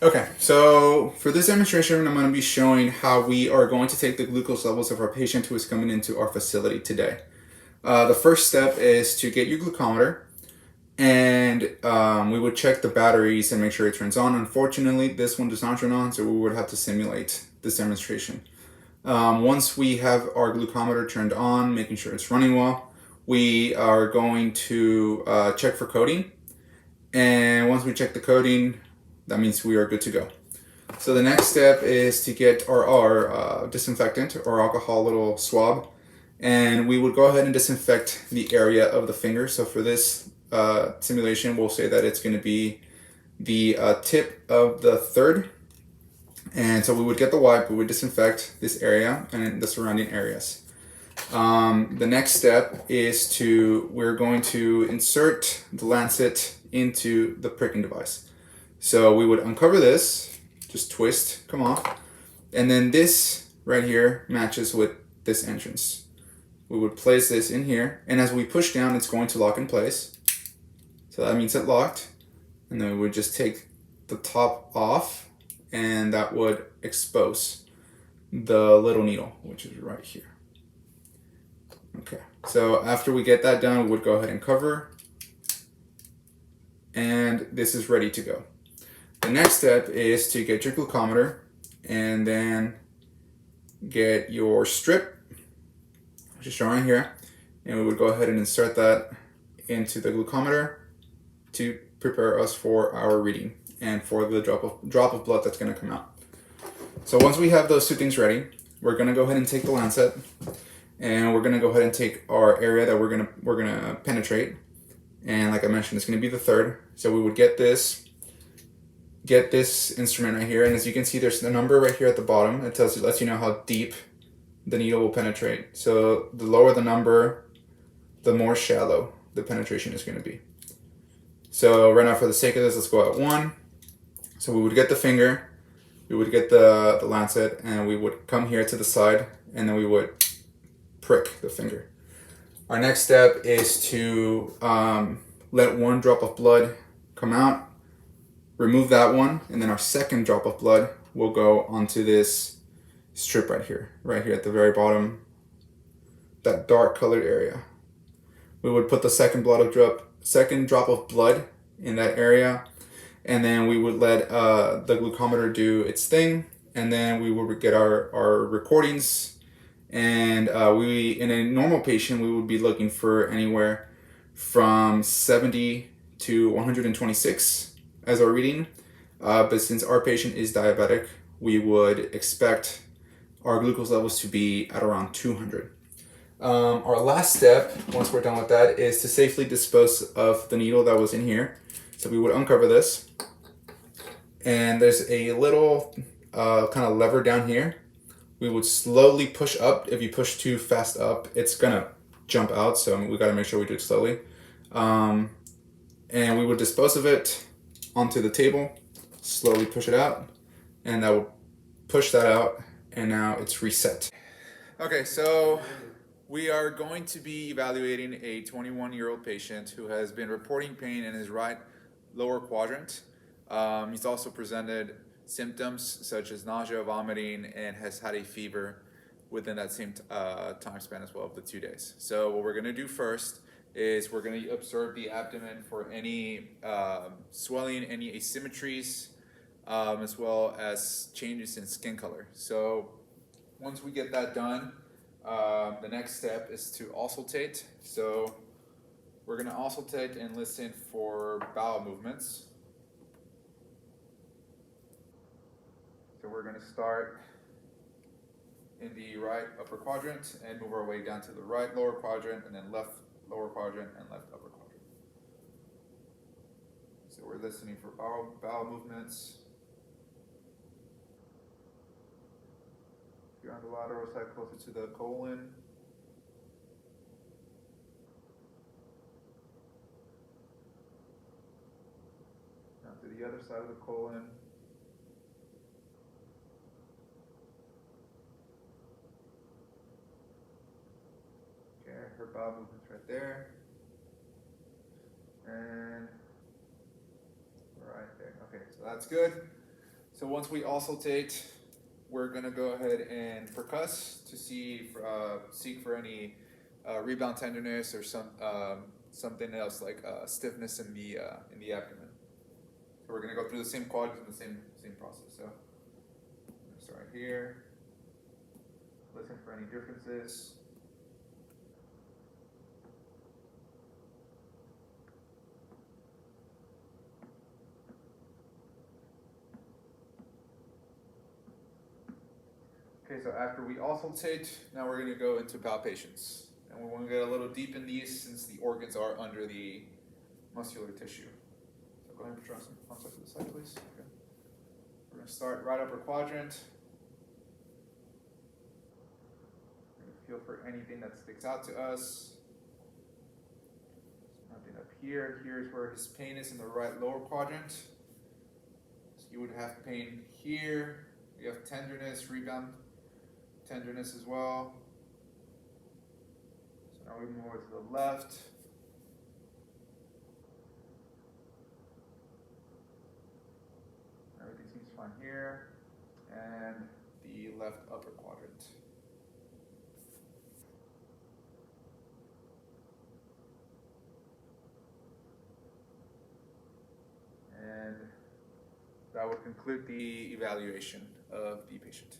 Okay, so for this demonstration, I'm going to be showing how we are going to take the glucose levels of our patient who is coming into our facility today. The first step is to get your glucometer, and we would check the batteries and make sure it turns on. Unfortunately, this one does not turn on, so we would have to simulate this demonstration. Once we have our glucometer turned on, making sure it's running well, we are going to check for coding. And once we check the coding, that means we are good to go. So the next step is to get our disinfectant or alcohol little swab, and we would go ahead and disinfect the area of the finger. So for this simulation, we'll say that it's going to be the tip of the third. And so we would get the wipe, we would disinfect this area and the surrounding areas. The next step is we're going to insert the lancet into the pricking device. So we would uncover this, just twist, come off, and then this right here matches with this entrance. We would place this in here, and as we push down, it's going to lock in place. So that means it locked, and then we would just take the top off, and that would expose the little needle, which is right here. Okay, so after we get that done, we would go ahead and cover, and this is ready to go. The next step is to get your glucometer and then get your strip, which is shown right here, and we would go ahead and insert that into the glucometer to prepare us for our reading and for the drop of blood that's going to come out. So once we have those two things ready, we're going to go ahead and take the lancet, and we're going to go ahead and take our area that we're gonna penetrate, and like I mentioned, it's going to be the third. So we would get this instrument right here, and as you can see, there's a number right here at the bottom. It lets you know how deep the needle will penetrate. So the lower the number, the more shallow the penetration is going to be. So right now, for the sake of this, let's go at 1. So we would get the finger, we would get the lancet, and we would come here to the side, and then we would prick the finger. Our next step is to let 1 drop of blood come out, remove that one, and then our second drop of blood will go onto this strip right here at the very bottom, that dark colored area. We would put the second drop of blood in that area, and then we would let the glucometer do its thing, and then we would get our recordings. And in a normal patient, we would be looking for anywhere from 70 to 126 as our reading. But since our patient is diabetic, we would expect our glucose levels to be at around 200. Our last step, once we're done with that, is to safely dispose of the needle that was in here. So we would uncover this, and there's a little kind of lever down here. We would slowly push up. If you push too fast up, it's gonna jump out, so we gotta make sure we do it slowly. And we would dispose of it onto the table, slowly push it out, and that will push that out, and now it's reset. Okay, so we are going to be evaluating a 21-year-old patient who has been reporting pain in his right lower quadrant. He's also presented symptoms such as nausea, vomiting, and has had a fever within that same time span as well of the 2 days. So what we're going to do first is we're going to observe the abdomen for any swelling, any asymmetries, as well as changes in skin color. So once we get that done, the next step is to auscultate. So we're going to auscultate and listen for bowel movements. So we're going to start in the right upper quadrant and move our way down to the right lower quadrant, and then left lower quadrant and left upper quadrant. So we're listening for bowel movements. If you're on the lateral side closer to the colon, down to the other side of the colon. Her bowel movements right there, and right there. Okay, so that's good. So once we auscultate, we're gonna go ahead and percuss to see seek for any rebound tenderness or something else like stiffness in the abdomen. So we're gonna go through the same quadrants and the same process. So I'm gonna start here. Listen for any differences. Okay, so after we auscultate, now we're going to go into palpations. And we want to get a little deep in these since the organs are under the muscular tissue. So go ahead and draw some concept to the side, please. Okay. We're going to start right upper quadrant. We're going to feel for anything that sticks out to us. There's nothing up here. Here's where his pain is in the right lower quadrant. So you would have pain here. You have tenderness, rebound tenderness as well. So now we move over to the left. Everything seems fine here. And the left upper quadrant. And that would conclude the evaluation of the patient.